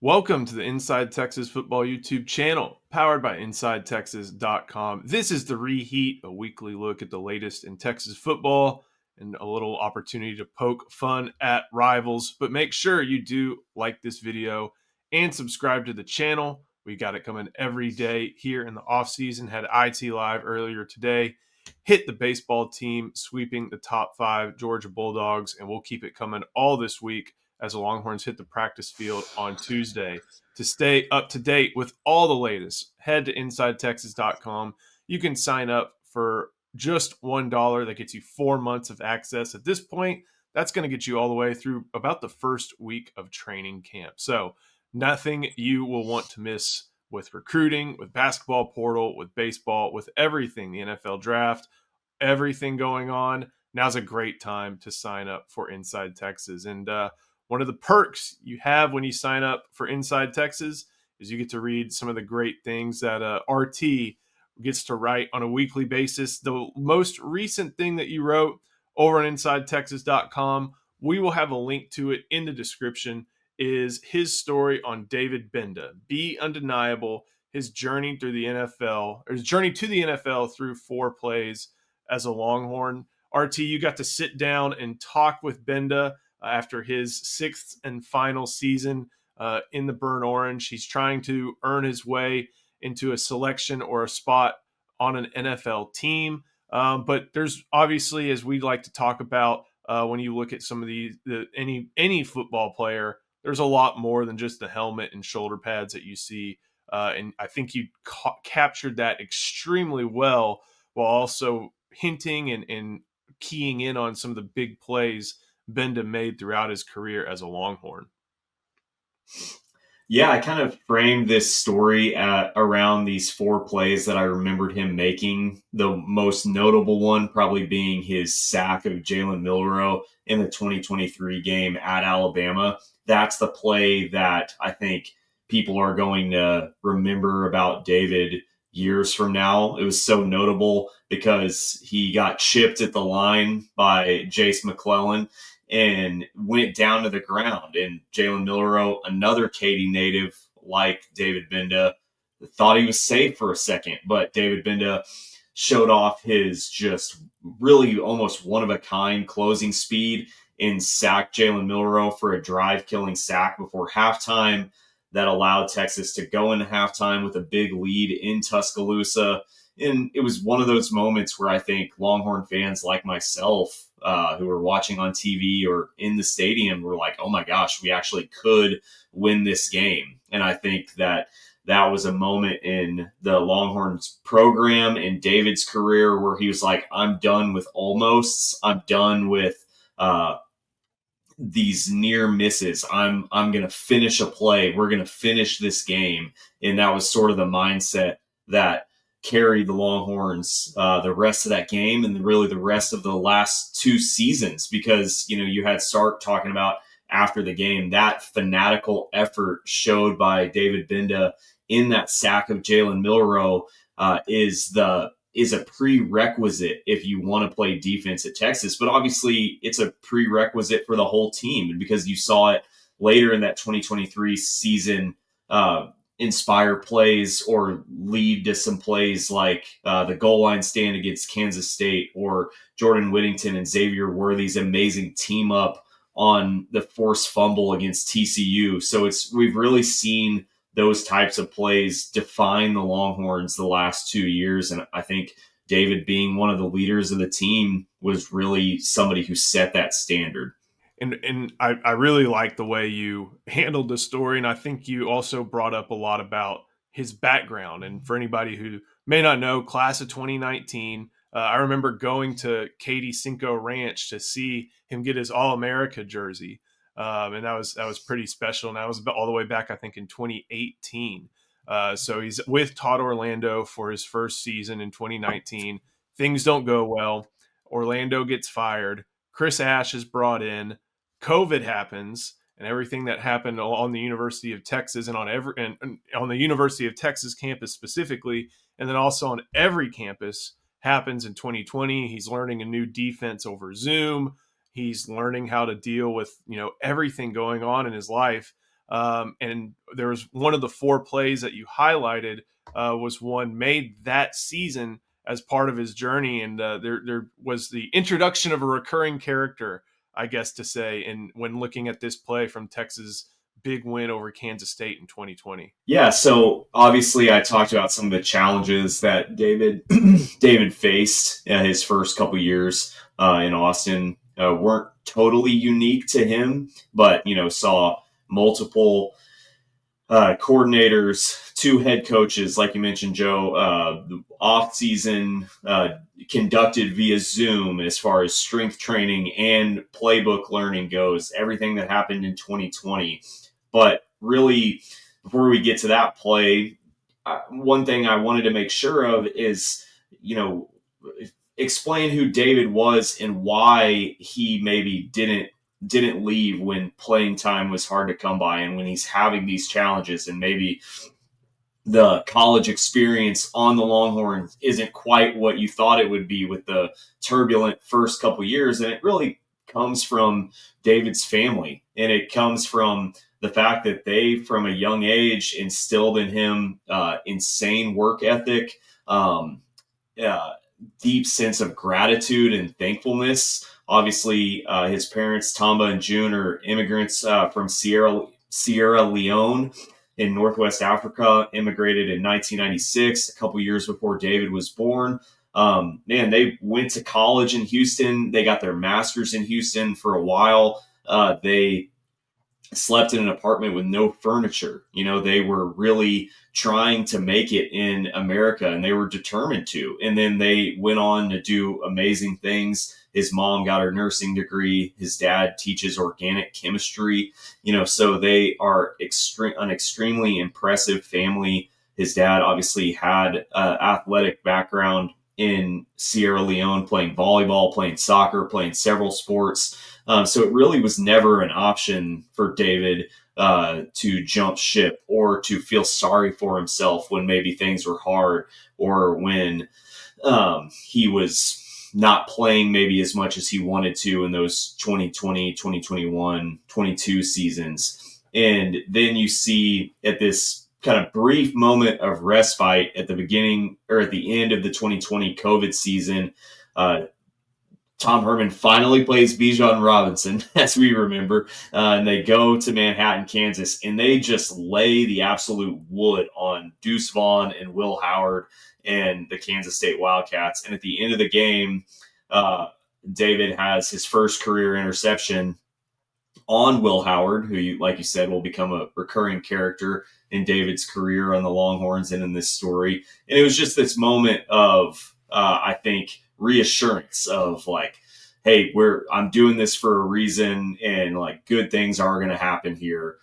Welcome to the Inside Texas Football YouTube channel, powered by InsideTexas.com. This is the Reheat, a weekly look at the latest in Texas football and a little opportunity to poke fun at rivals. But make sure you do like this video and subscribe to the channel. We got it coming every day here in the offseason. Had IT Live earlier today. Hit the baseball team sweeping the top 5 Georgia Bulldogs, and we'll keep it coming all this week as the Longhorns hit the practice field on Tuesday. To stay up to date with all the latest, head to InsideTexas.com. You can sign up for just $1. That gets you 4 months of access. At this point, that's going to get you all the way through about the first week of training camp. So nothing you will want to miss with recruiting, with basketball portal, with baseball, with everything, the NFL draft, everything going on. Now's a great time to sign up for Inside Texas. And one of the perks you have when you sign up for Inside Texas is you get to read some of the great things that RT gets to write on a weekly basis. The most recent thing that you wrote over on InsideTexas.com, we will have a link to it in the description, is his story on David Gbenda. Be Undeniable, his journey through the NFL, or his journey to the NFL through 4 plays as a Longhorn. RT, you got to sit down and talk with Gbenda after his 6th and final season in the Burnt Orange. He's trying to earn his way into a selection or a spot on an NFL team. But there's obviously, as we like to talk about, when you look at some of any football player, there's a lot more than just the helmet and shoulder pads that you see. And I think you captured that extremely well, while also hinting and keying in on some of the big plays Gbenda made throughout his career as a Longhorn. Yeah, I kind of framed this story around these 4 plays that I remembered him making. The most notable one probably being his sack of Jalen Milroe in the 2023 game at Alabama. That's the play that I think people are going to remember about David years from now. It was so notable because he got chipped at the line by McClellan and went down to the ground. And Jalen Milroe, another Katy native like David Gbenda, thought he was safe for a second, but David Gbenda showed off his just really almost one-of-a-kind closing speed and sacked Jalen Milroe for a drive-killing sack before halftime that allowed Texas to go into halftime with a big lead in Tuscaloosa. And it was one of those moments where I think Longhorn fans like myself, who were watching on TV or in the stadium, were like, oh my gosh, we actually could win this game. And I think that was a moment in the Longhorns program and David's career where he was like, I'm done with almosts. I'm done with these near misses. I'm going to finish a play. We're going to finish this game. And that was sort of the mindset that carried the Longhorns the rest of that game and really the rest of the last 2 seasons, because, you had Sark talking about after the game, that fanatical effort showed by David Gbenda in that sack of Jalen Milroe is a prerequisite if you want to play defense at Texas. But obviously it's a prerequisite for the whole team, and because you saw it later in that 2023 season, inspire plays or lead to some plays like the goal line stand against Kansas State, or Jordan Whittington and Xavier Worthy's amazing team up on the forced fumble against TCU. So we've really seen those types of plays define the Longhorns the last 2 years. And I think David, being one of the leaders of the team, was really somebody who set that standard. And I really like the way you handled the story. And I think you also brought up a lot about his background. And for anybody who may not know, class of 2019, I remember going to Katy Cinco Ranch to see him get his All-America jersey. And that was pretty special. And that was all the way back, I think, in 2018. So he's with Todd Orlando for his first season in 2019. Things don't go well. Orlando gets fired. Chris Ash is brought in. COVID happens, and everything that happened on the University of Texas and on the University of Texas campus specifically, and then also on every campus, happens in 2020. He's learning a new defense over Zoom. He's learning how to deal with everything going on in his life. And there was one of the 4 plays that you highlighted was one made that season as part of his journey. And there was the introduction of a recurring character, I guess to say, and when looking at this play from Texas' big win over Kansas State in 2020. Yeah, so obviously I talked about some of the challenges that David David faced his first couple years in Austin weren't totally unique to him, but saw multiple coordinators, 2 head coaches, like you mentioned, Joe, off season conducted via Zoom as far as strength training and playbook learning goes, everything that happened in 2020. But really, before we get to that play, one thing I wanted to make sure of is, explain who David was and why he maybe didn't leave when playing time was hard to come by and when he's having these challenges, and maybe the college experience on the Longhorns isn't quite what you thought it would be with the turbulent first couple years. And it really comes from David's family, and it comes from the fact that they, from a young age, instilled in him insane work ethic, deep sense of gratitude and thankfulness. Obviously, his parents, Tamba and June, are immigrants from Sierra Leone in Northwest Africa, immigrated in 1996, a couple years before David was born. They went to college in Houston. They got their master's in Houston for a while. They slept in an apartment with no furniture. They were really trying to make it in America, and they were determined to. And then they went on to do amazing things. His mom got her nursing degree. His dad teaches organic chemistry. So they are an extremely impressive family. His dad obviously had an athletic background in Sierra Leone, playing volleyball, playing soccer, playing several sports. So it really was never an option for David to jump ship or to feel sorry for himself when maybe things were hard, or when he was not playing maybe as much as he wanted to in those 2020, 2021, 22 seasons. And then you see at this kind of brief moment of respite at the beginning or at the end of the 2020 COVID season, Tom Herman finally plays Bijan Robinson, as we remember, and they go to Manhattan, Kansas, and they just lay the absolute wood on Deuce Vaughn and Will Howard and the Kansas State Wildcats. And at the end of the game, David has his first career interception on Will Howard, who, like you said, will become a recurring character in David's career on the Longhorns and in this story. And it was just this moment of, I think, reassurance of like, hey, I'm doing this for a reason, and like good things are going to happen here.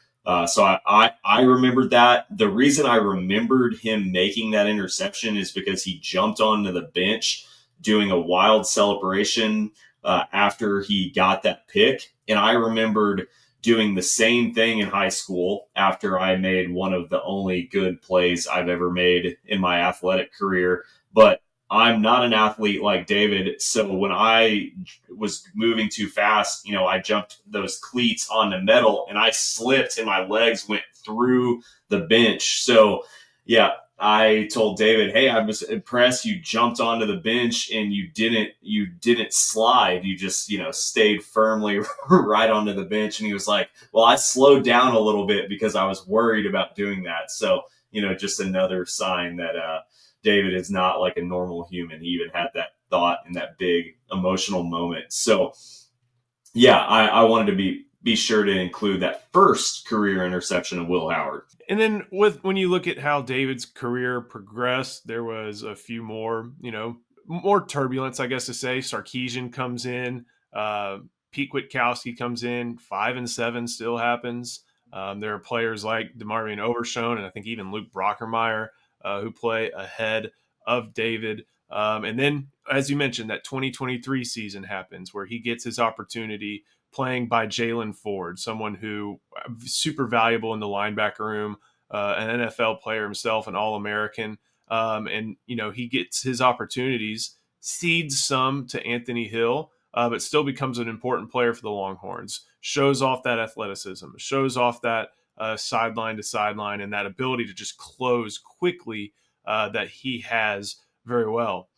So I remembered that. The reason I remembered him making that interception is because he jumped onto the bench doing a wild celebration after he got that pick. And I remembered doing the same thing in high school after I made one of the only good plays I've ever made in my athletic career. But I'm not an athlete like David. So when I was moving too fast, I jumped those cleats on the metal and I slipped and my legs went through the bench. So yeah, I told David, hey, I was impressed. You jumped onto the bench and you didn't slide. You just, stayed firmly right onto the bench. And he was like, well, I slowed down a little bit because I was worried about doing that. So, just another sign that, David is not like a normal human. He even had that thought in that big emotional moment. So yeah, I wanted to be sure to include that first career interception of Will Howard. And then when you look at how David's career progressed, there was a few more, more turbulence, I guess to say. Sarkisian comes in, Pete Kwiatkowski comes in, 5 and 7 still happens. There are players like DeMarvion Overshone and I think even Luke Brockermeyer who play ahead of David. And then, as you mentioned, that 2023 season happens where he gets his opportunity playing by Jalen Ford, someone who super valuable in the linebacker room, an NFL player himself, an All-American. And, he gets his opportunities, cedes some to Anthony Hill, but still becomes an important player for the Longhorns, shows off that athleticism, shows off that sideline to sideline, and that ability to just close quickly that he has very well.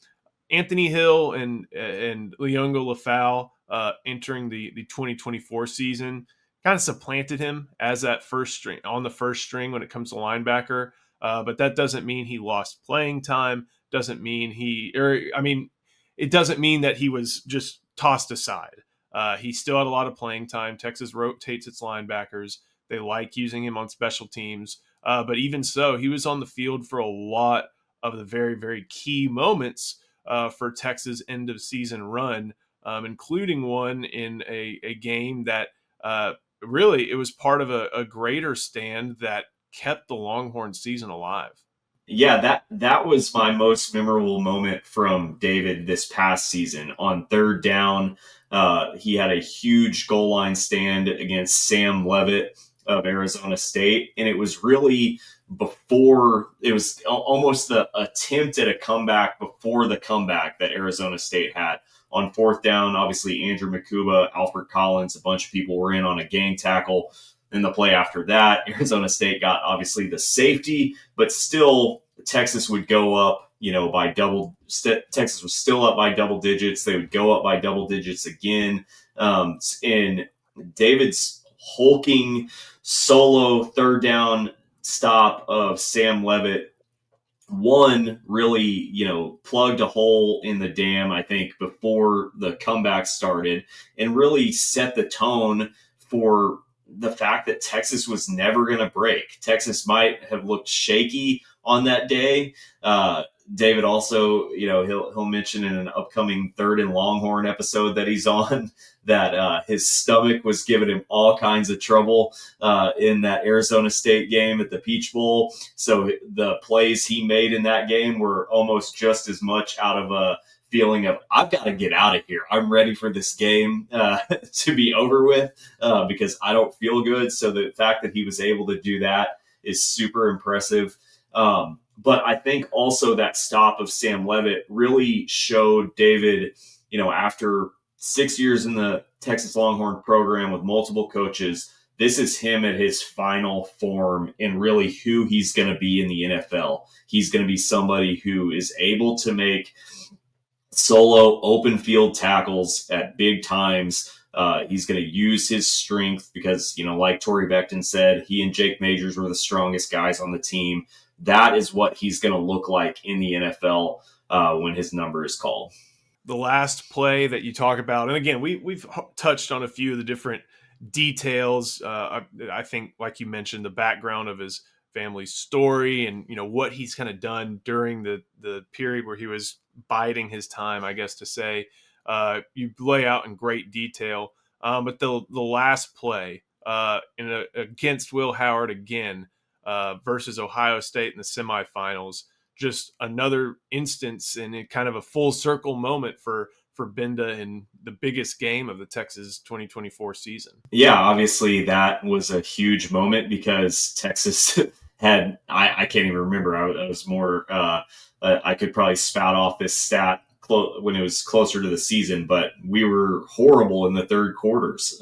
Anthony Hill and Leongo Lafau entering the 2024 season kind of supplanted him as that first string when it comes to linebacker. But that doesn't mean he lost playing time. Doesn't mean it doesn't mean that he was just tossed aside. He still had a lot of playing time. Texas rotates its linebackers. They like using him on special teams. But even so, he was on the field for a lot of the very, very key moments for Texas end of season run, including one in a game that really it was part of a greater stand that kept the Longhorn season alive. Yeah, that was my most memorable moment from David this past season. On third down, he had a huge goal line stand against Sam Levitt of Arizona State, and it was really before it was almost the attempt at a comeback before the comeback that Arizona State had. On fourth down, obviously Andrew Makuba, Alfred Collins, a bunch of people were in on a gang tackle. In the play after that, Arizona State got obviously the safety, but still Texas would go up, by double. Texas was still up by double digits. They would go up by double digits again. And David's hulking solo third down stop of Sam Levitt, one really, plugged a hole in the dam, I think, before the comeback started, and really set the tone for the fact that Texas was never going to break. Texas might have looked shaky on that day. David also, he'll mention in an upcoming Third and Longhorn episode that he's on that his stomach was giving him all kinds of trouble in that Arizona State game at the Peach Bowl. So the plays he made in that game were almost just as much out of a feeling of, I've got to get out of here. I'm ready for this game to be over with because I don't feel good. So the fact that he was able to do that is super impressive. But I think also that stop of Sam Levitt really showed David, after 6 years in the Texas Longhorn program with multiple coaches, this is him at his final form and really who he's going to be in the NFL. He's going to be somebody who is able to make solo open field tackles at big times. He's going to use his strength because, like Torrey Becton said, he and Jake Majors were the strongest guys on the team. That is what he's going to look like in the NFL when his number is called. The last play that you talk about, and again, we've touched on a few of the different details. I think, like you mentioned, the background of his family's story and, what he's kind of done during the period where he was biding his time, I guess to say. You lay out in great detail. But the last play against Will Howard again versus Ohio State in the semifinals, just another instance and kind of a full circle moment for Gbenda in the biggest game of the Texas 2024 season. Yeah, obviously that was a huge moment because Texas had, I can't even remember. I was more, I could probably spout off this stat when it was closer to the season, but we were horrible in the third quarters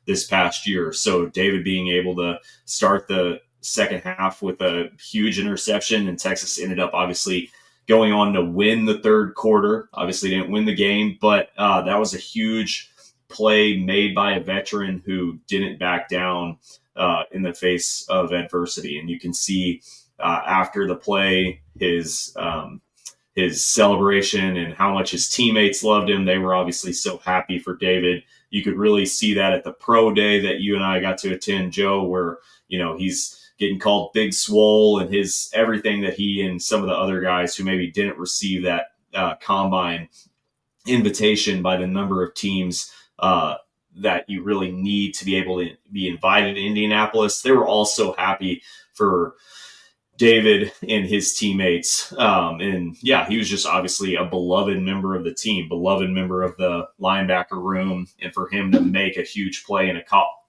this past year. So David being able to start the second half with a huge interception, and Texas ended up obviously going on to win the third quarter. Obviously didn't win the game, but that was a huge play made by a veteran who didn't back down in the face of adversity. And you can see after the play, his celebration and how much his teammates loved him. They were obviously so happy for David. You could really see that at the pro day that you and I got to attend, Joe, where, he's getting called Big Swole and his everything that he and some of the other guys who maybe didn't receive that combine invitation by the number of teams that you really need to be able to be invited to Indianapolis. They were all so happy for David and his teammates. And yeah, he was just obviously a beloved member of the team, beloved member of the linebacker room. And for him to make a huge play in a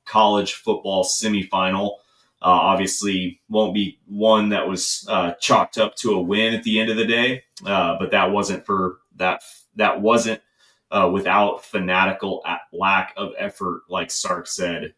college football semifinal, obviously won't be one that was chalked up to a win at the end of the day. But that wasn't without fanatical lack of effort, like Sark said,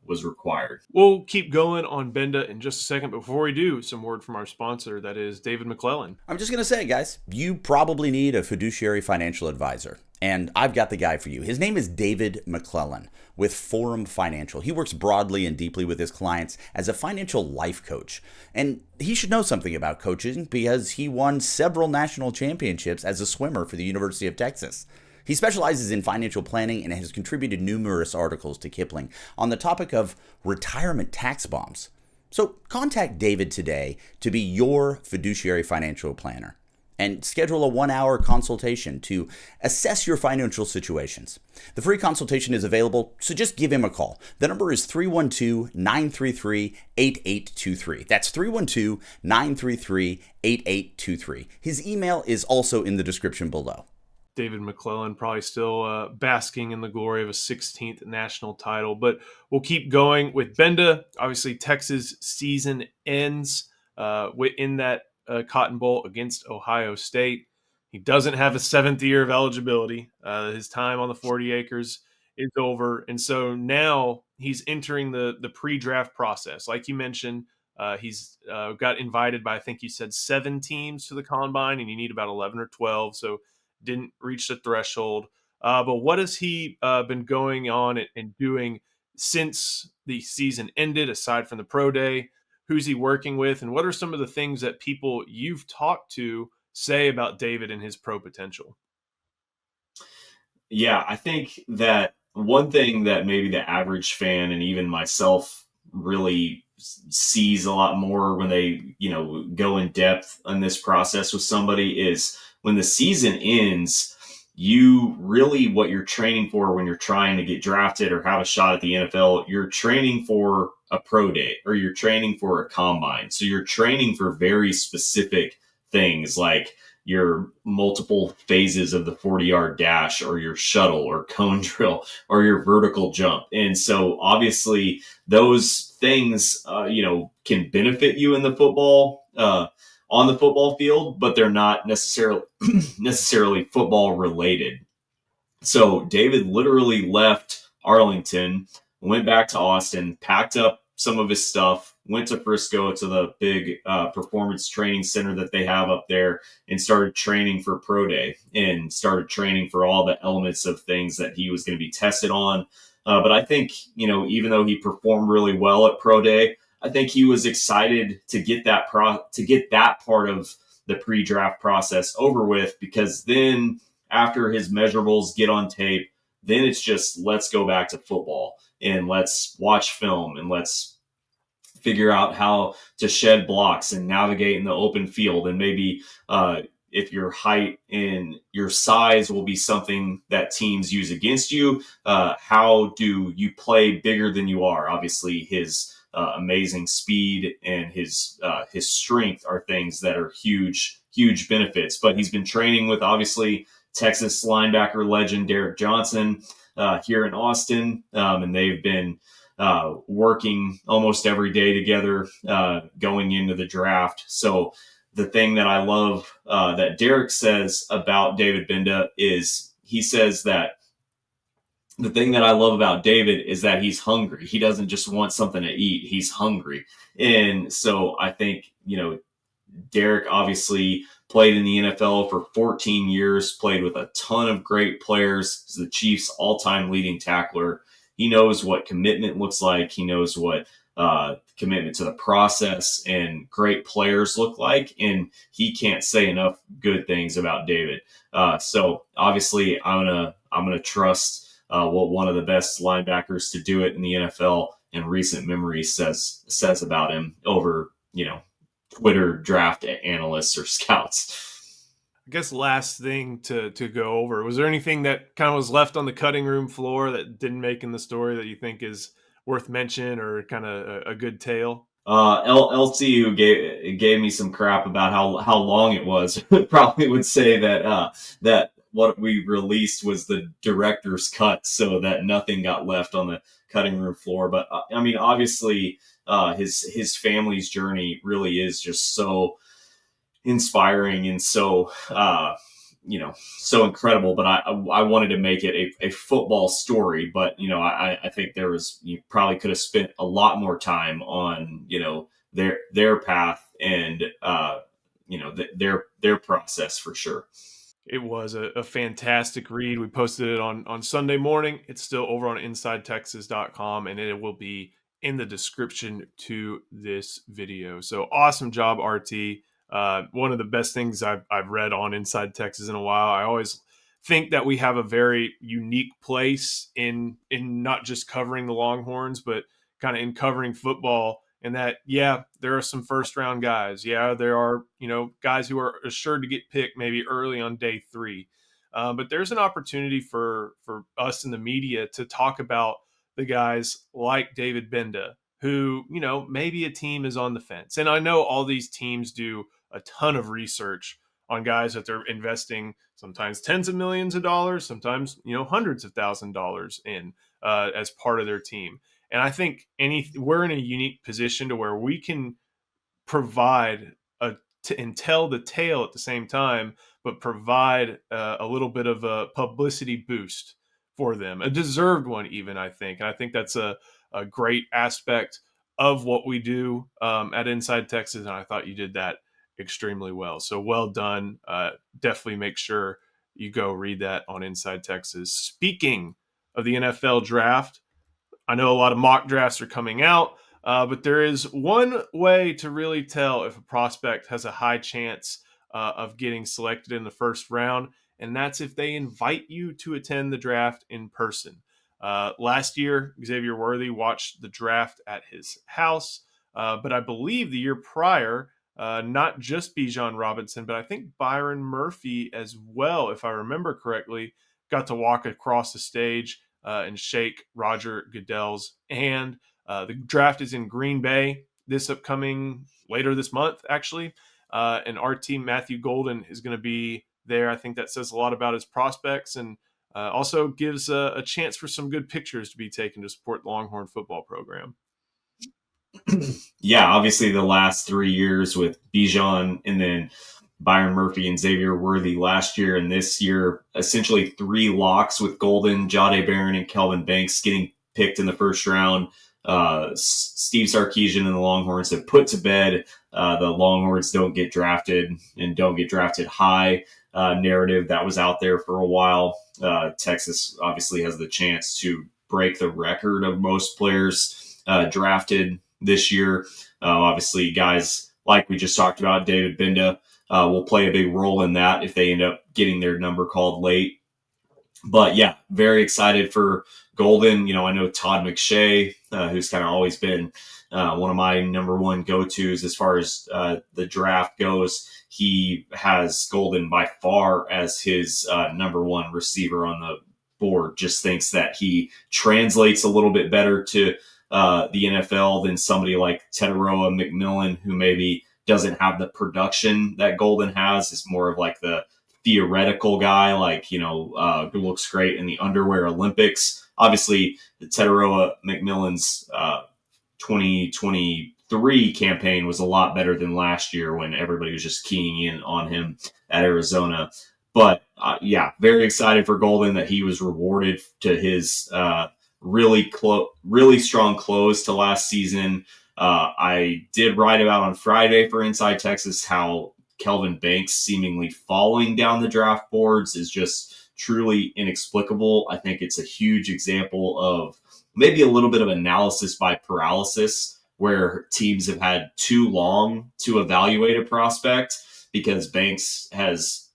was required. We'll keep going on Gbenda in just a second. Before we do, some word from our sponsor, that is David McClellan. I'm just going to say, guys, you probably need a fiduciary financial advisor. And I've got the guy for you. His name is David McClellan with Forum Financial. He works broadly and deeply with his clients as a financial life coach. And he should know something about coaching because he won several national championships as a swimmer for the University of Texas. He specializes in financial planning and has contributed numerous articles to Kipling on the topic of retirement tax bombs. So contact David today to be your fiduciary financial planner and schedule a 1-hour consultation to assess your financial situations. The free consultation is available, so just give him a call. The number is 312-933-8823. That's 312-933-8823. His email is also in the description below. David McClellan probably still basking in the glory of a 16th national title. But we'll keep going with Gbenda. Obviously, Texas season ends in that Cotton Bowl against Ohio State. He doesn't have a 7th year of eligibility. His time on the 40 acres is over. And so now he's entering the pre-draft process. Like you mentioned, he's got invited by, I think you said 7 teams to the combine, and you need about 11 or 12. So didn't reach the threshold. But what has he been going on and doing since the season ended, aside from the pro day? Who's he working with? And what are some of the things that people you've talked to say about David and his pro potential? Yeah, I think that one thing that maybe the average fan and even myself really sees a lot more when they, go in depth on this process with somebody is when the season ends, you really, what you're training for when you're trying to get drafted or have a shot at the NFL, you're training for a pro day or you're training for a combine. So you're training for very specific things like your multiple phases of the 40-yard dash or your shuttle or cone drill or your vertical jump. And so obviously those things, can benefit you in the football, on the football field, but they're not necessarily football related. So David literally left Arlington, went back to Austin, packed up some of his stuff, went to Frisco to the big performance training center that they have up there, and started training for pro day and started training for all the elements of things that he was going to be tested on. But I think, even though he performed really well at pro day, I think he was excited to get that part of the pre-draft process over with, because then after his measurables get on tape, then it's just let's go back to football and let's watch film and let's figure out how to shed blocks and navigate in the open field. And maybe if your height and your size will be something that teams use against you, how do you play bigger than you are? Obviously, his amazing speed and his strength are things that are huge benefits. But he's been training with obviously Texas linebacker legend Derek Johnson here in Austin, and they've been working almost every day together going into the draft. So the thing that I love that Derek says about David Gbenda is he says that the thing that I love about David is that he's hungry. He doesn't just want something to eat. He's hungry. And so I think, Derek obviously played in the NFL for 14 years, played with a ton of great players. He's the Chiefs' all-time leading tackler. He knows what commitment looks like. He knows what commitment to the process and great players look like. And he can't say enough good things about David. So obviously I'm gonna trust what one of the best linebackers to do it in the NFL in recent memory says about him over, Twitter draft analysts or scouts. I guess last thing to go over, was there anything that kind of was left on the cutting room floor that didn't make in the story that you think is worth mention or kind of a good tale? LC, who gave me some crap about how long it was, probably would say that what we released was the director's cut, so that nothing got left on the cutting room floor. But obviously, his family's journey really is just so inspiring and so so incredible, but I wanted to make it a football story. But, I think you probably could have spent a lot more time on, their path and, their process for sure. It was a fantastic read. We posted it on Sunday morning. It's still over on InsideTexas.com, and it will be in the description to this video. So awesome job, RT. One of the best things I've read on Inside Texas in a while. I always think that we have a very unique place in not just covering the Longhorns, but kind of in covering football. And that, yeah, there are some first round guys. Yeah, there are, guys who are assured to get picked maybe early on day 3. But there's an opportunity for us in the media to talk about the guys like David Gbenda, who, maybe a team is on the fence. And I know all these teams do a ton of research on guys that they're investing sometimes tens of millions of dollars, sometimes, hundreds of $1,000s in as part of their team. And I think we're in a unique position to where we can provide and tell the tale at the same time, but provide a little bit of a publicity boost for them, a deserved one even, I think. And I think that's a great aspect of what we do at Inside Texas, and I thought you did that extremely well. So well done. Definitely make sure you go read that on Inside Texas. Speaking of the NFL draft, I know a lot of mock drafts are coming out, but there is one way to really tell if a prospect has a high chance of getting selected in the first round, and that's if they invite you to attend the draft in person. Last year, Xavier Worthy watched the draft at his house, but I believe the year prior, not just Bijan Robinson, but I think Byron Murphy as well, if I remember correctly, got to walk across the stage and shake Roger Goodell's hand. The draft is in Green Bay later this month, actually. And our team, Matthew Golden, is going to be there. I think that says a lot about his prospects and also gives a chance for some good pictures to be taken to support the Longhorn football program. Yeah, obviously the last 3 years with Bijan and then Byron Murphy and Xavier Worthy last year, and this year essentially 3 locks with Golden, Jahdae Barron, and Kelvin Banks getting picked in the first round. Steve Sarkisian and the Longhorns have put to bed the Longhorns don't get drafted and don't get drafted high narrative that was out there for a while. Texas obviously has the chance to break the record of most players drafted this year. Obviously, guys like we just talked about, David Gbenda, will play a big role in that if they end up getting their number called late. But yeah, very excited for Golden. I know Todd McShay, who's kind of always been one of my number one go-tos as far as the draft goes. He has Golden by far as his number one receiver on the board. Just thinks that he translates a little bit better to the NFL than somebody like Teteroa McMillan, who maybe doesn't have the production that Golden has. Is more of like the theoretical guy, like, who looks great in the underwear Olympics. Obviously, the Teteroa McMillan's 2023 campaign was a lot better than last year when everybody was just keying in on him at Arizona. But yeah, very excited for Golden that he was rewarded to his really strong close to last season. I did write about on Friday for Inside Texas how Kelvin Banks seemingly falling down the draft boards is just truly inexplicable. I think it's a huge example of maybe a little bit of analysis by paralysis, where teams have had too long to evaluate a prospect because Banks has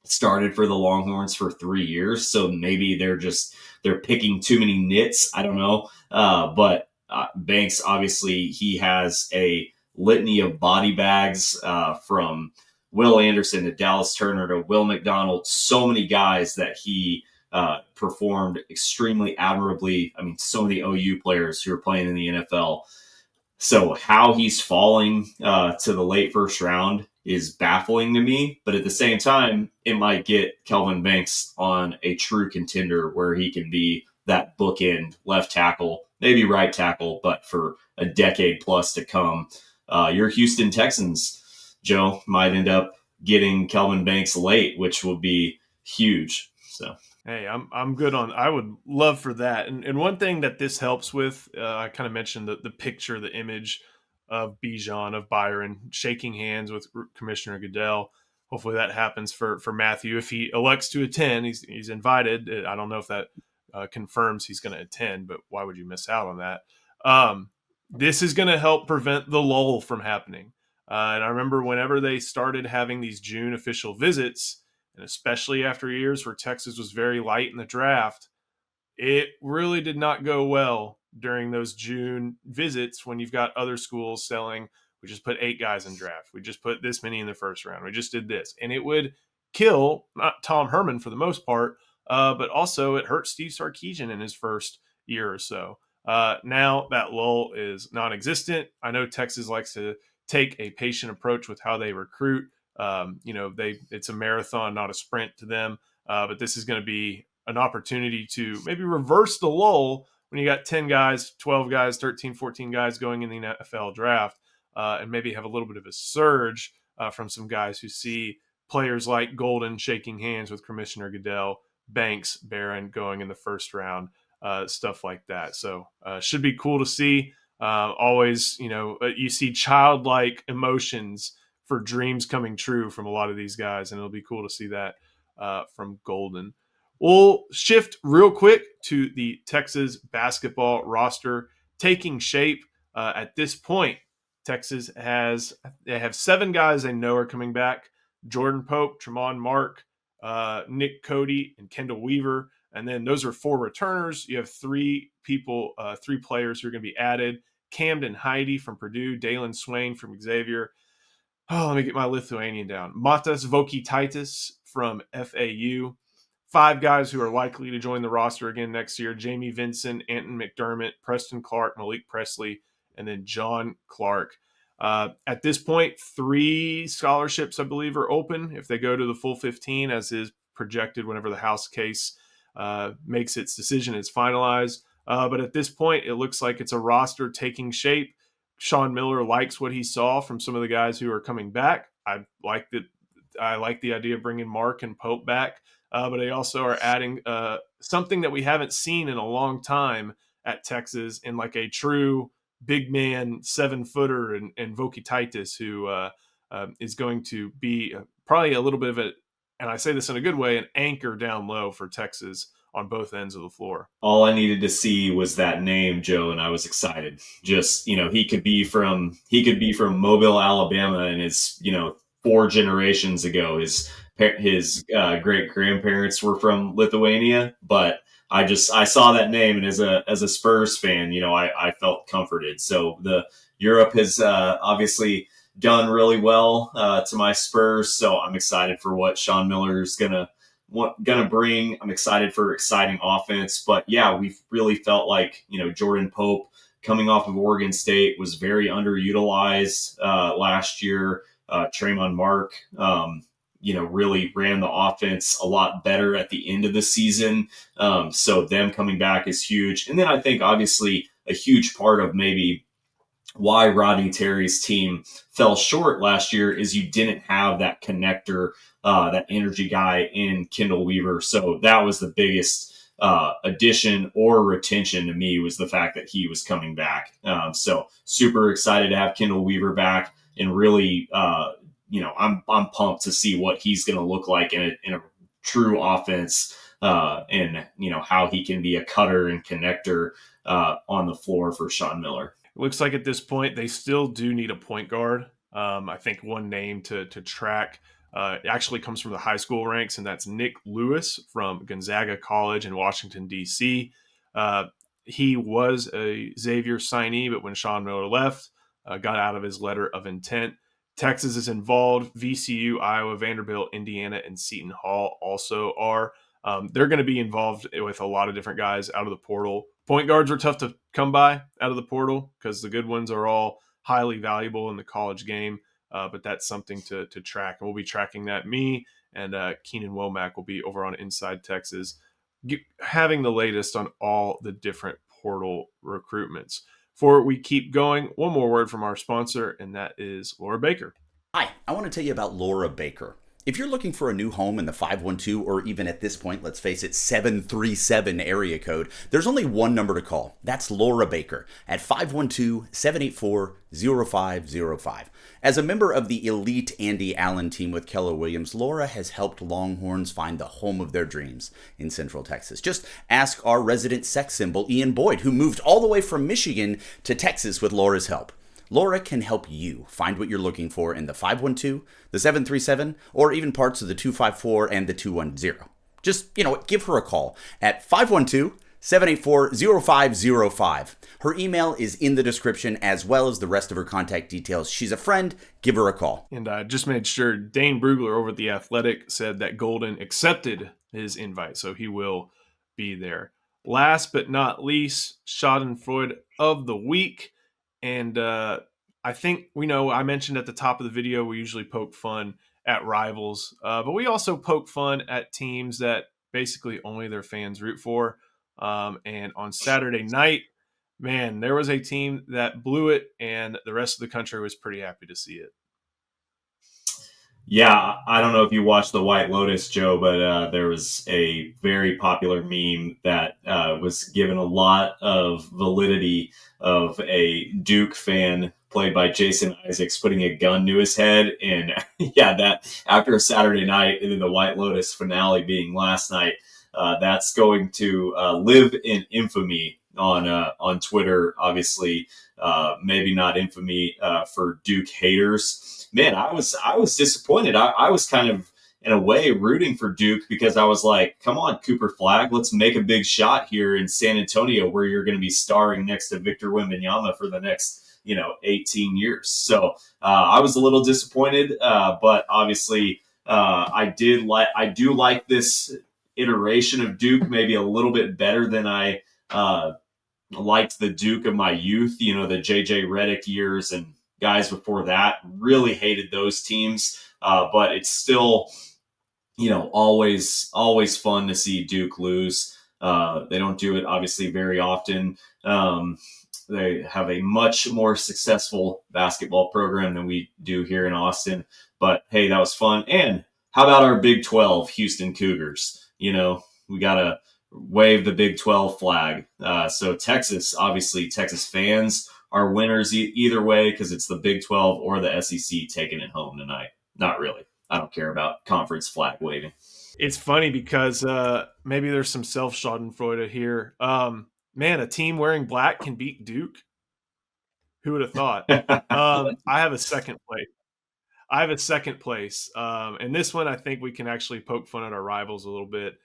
started for the Longhorns for 3 years. So maybe they're picking too many nits. I don't know. But Banks, obviously, he has a litany of body bags from Will Anderson to Dallas Turner to Will McDonald. So many guys that he performed extremely admirably. I mean, so many OU players who are playing in the NFL. So how he's falling to the late first round is baffling to me. But at the same time, it might get Kelvin Banks on a true contender where he can be that bookend left tackle, maybe right tackle, but for a decade plus to come. Your Houston Texans, Joe, might end up getting Kelvin Banks late, which will be huge. So. Hey, I'm good on. I would love for that. And one thing that this helps with, I kind of mentioned the picture, the image of Bijan, of Byron shaking hands with Commissioner Goodell. Hopefully that happens for Matthew if he elects to attend. He's invited. I don't know if that confirms he's going to attend, but why would you miss out on that? This is going to help prevent the lull from happening. And I remember whenever they started having these June official visits, and especially after years where Texas was very light in the draft, it really did not go well during those June visits when you've got other schools selling, we just put 8 guys in draft. We just put this many in the first round. We just did this. And it would kill, not Tom Herman for the most part, but also it hurt Steve Sarkisian in his first year or so. Now that lull is non-existent. I know Texas likes to take a patient approach with how they recruit. It's a marathon, not a sprint to them. But this is going to be an opportunity to maybe reverse the lull when you got 10 guys, 12 guys, 13, 14 guys going in the NFL draft, and maybe have a little bit of a surge from some guys who see players like Golden shaking hands with Commissioner Goodell, Banks, Barron going in the first round, stuff like that. So should be cool to see. Always, you see childlike emotions for dreams coming true from a lot of these guys, and it'll be cool to see that from Golden. We'll shift real quick to the Texas basketball roster taking shape. At this point, Texas they have 7 guys they know are coming back: Jordan Pope, Tremont Mark, Nick Cody, and Kendall Weaver. And then those are 4 returners. You have 3 players who are going to be added: Camden Heidi from Purdue, Dalen Swain from Xavier. Oh, let me get my Lithuanian down. Matas Vokitaitis from FAU. 5 guys who are likely to join the roster again next year: Jamie Vinson, Anton McDermott, Preston Clark, Malik Presley, and then John Clark. At this point, 3 scholarships, I believe, are open if they go to the full 15, as is projected whenever the House case makes its decision, it's finalized. But at this point, it looks like it's a roster taking shape. Sean Miller likes what he saw from some of the guys who are coming back. I like the idea of bringing Mark and Pope back. But they also are adding something that we haven't seen in a long time at Texas, in like a true big man 7-footer and Vokitaitis, who is going to be probably a little bit of and I say this in a good way, an anchor down low for Texas on both ends of the floor. All I needed to see was that name, Joe, and I was excited. Just, he could be from Mobile, Alabama, and it's 4 generations ago. His great grandparents were from Lithuania, but I saw that name, and as a Spurs fan, I felt comforted. So the Europe has obviously done really well to my Spurs, so I'm excited for what Sean Miller's gonna bring. I'm excited for exciting offense, but yeah, we've really felt like Jordan Pope, coming off of Oregon State, was very underutilized last year. Tremont Mark, really ran the offense a lot better at the end of the season. So them coming back is huge. And then I think obviously a huge part of maybe why Rodney Terry's team fell short last year is you didn't have that connector, that energy guy in Kendall Weaver. So that was the biggest addition or retention to me, was the fact that he was coming back. So super excited to have Kendall Weaver back, and really, I'm pumped to see what he's going to look like in a true offense, and how he can be a cutter and connector on the floor for Sean Miller. It looks like at this point they still do need a point guard. I think one name to track actually comes from the high school ranks, and that's Nick Lewis from Gonzaga College in Washington, D.C. He was a Xavier signee, but when Sean Miller left, got out of his letter of intent. Texas is involved. VCU, Iowa, Vanderbilt, Indiana, and Seton Hall also are. They're going to be involved with a lot of different guys out of the portal. Point guards are tough to come by out of the portal because the good ones are all highly valuable in the college game. But that's something to track. And we'll be tracking that. Me and Keenan Womack will be over on Inside Texas, having the latest on all the different portal recruitments. Before we keep going, one more word from our sponsor, and that is Laura Baker. Hi, I want to tell you about Laura Baker. If you're looking for a new home in the 512 or even at this point, let's face it, 737 area code, there's only one number to call. That's Laura Baker at 512-784-0505. As a member of the elite Andy Allen team with Keller Williams, Laura has helped Longhorns find the home of their dreams in Central Texas. Just ask our resident sex symbol, Ian Boyd, who moved all the way from Michigan to Texas with Laura's help. Laura can help you find what you're looking for in the 512, the 737, or even parts of the 254 and the 210. Just, give her a call at 512-784-0505. Her email is in the description as well as the rest of her contact details. She's a friend. Give her a call. And I just made sure Dane Brugler over at The Athletic said that Golden accepted his invite, so he will be there. Last but not least, Schadenfreude of the week. And I think I mentioned at the top of the video, we usually poke fun at rivals, but we also poke fun at teams that basically only their fans root for. And on Saturday night, man, there was a team that blew it, and the rest of the country was pretty happy to see it. Yeah, I don't know if you watched The White Lotus, Joe, but there was a very popular meme that was given a lot of validity of a Duke fan played by Jason Isaacs putting a gun to his head. And yeah, that after a Saturday night and then the White Lotus finale being last night, that's going to live in infamy on Twitter. Obviously, maybe not infamy for Duke haters. Man, I was disappointed. I was kind of in a way rooting for Duke because I was like, come on, Cooper Flagg, let's make a big shot here in San Antonio where you're going to be starring next to Victor Wembanyama for the next 18 years. So I was a little disappointed, but obviously I do like this iteration of Duke maybe a little bit better than I liked the Duke of my youth, the JJ Redick years and guys before that. Really hated those teams, but it's still, always fun to see Duke lose. They don't do it obviously very often. They have a much more successful basketball program than we do here in Austin. But hey, that was fun. And how about our Big 12 Houston Cougars? We got to wave the Big 12 flag. So Texas, obviously Texas fans are winners either way because it's the Big 12 or the SEC taking it home tonight. Not really. I don't care about conference flag waving. It's funny because maybe there's some self-schadenfreude here. Man, a team wearing black can beat Duke. Who would have thought? I have a second place. And this one, I think we can actually poke fun at our rivals a little bit.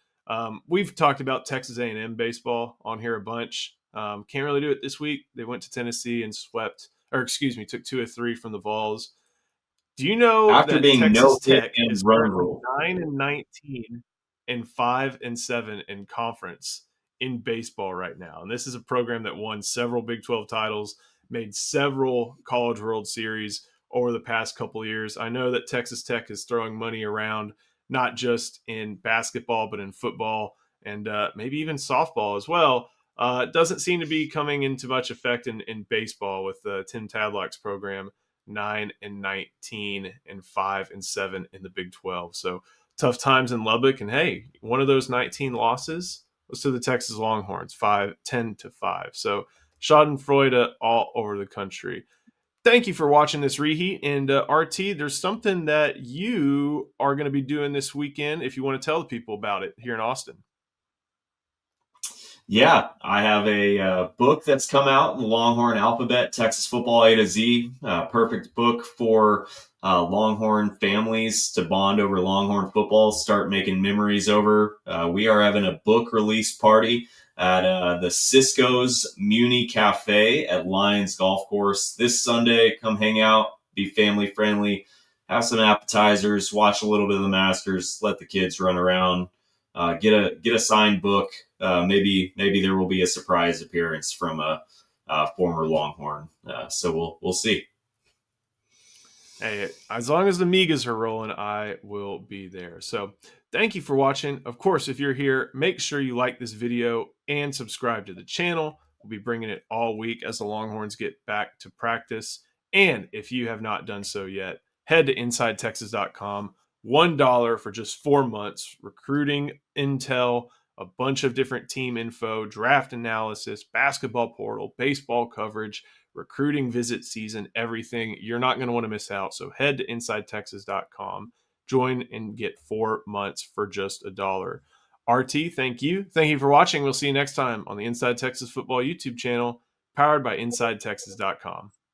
We've talked about Texas A&M baseball on here a bunch. Can't really do it this week. They went to Tennessee and took 2 of 3 from the Vols. Do you know after that being Texas Tech is run currently rule 9-19 and 5-7 in conference in baseball right now? And this is a program that won several Big 12 titles, made several College World Series over the past couple of years. I know that Texas Tech is throwing money around, not just in basketball, but in football and maybe even softball as well. It doesn't seem to be coming into much effect in baseball with Tim Tadlock's program, 9-19 and 5-7 in the Big 12. So tough times in Lubbock. And hey, one of those 19 losses was to the Texas Longhorns, 10-5. So Schadenfreude all over the country. Thank you for watching this reheat. And RT, there's something that you are going to be doing this weekend if you want to tell the people about it here in Austin. Yeah, I have a book that's come out, The Longhorn Alphabet, Texas Football A to Z. Perfect book for Longhorn families to bond over Longhorn football, start making memories over. We are having a book release party at the Cisco's Muni Cafe at Lions Golf Course this Sunday. Come hang out, be family friendly, have some appetizers, watch a little bit of the Masters, let the kids run around, get a signed book. Maybe there will be a surprise appearance from a former Longhorn. So we'll see. Hey, as long as the Migas are rolling, I will be there. So thank you for watching. Of course, if you're here, make sure you like this video and subscribe to the channel. We'll be bringing it all week as the Longhorns get back to practice. And if you have not done so yet, head to InsideTexas.com. $1 for just 4 months. Recruiting intel, a bunch of different team info, draft analysis, basketball portal, baseball coverage, recruiting visit season, everything. You're not going to want to miss out. So head to InsideTexas.com. Join and get 4 months for just $1. RT, thank you. Thank you for watching. We'll see you next time on the Inside Texas Football YouTube channel, powered by InsideTexas.com.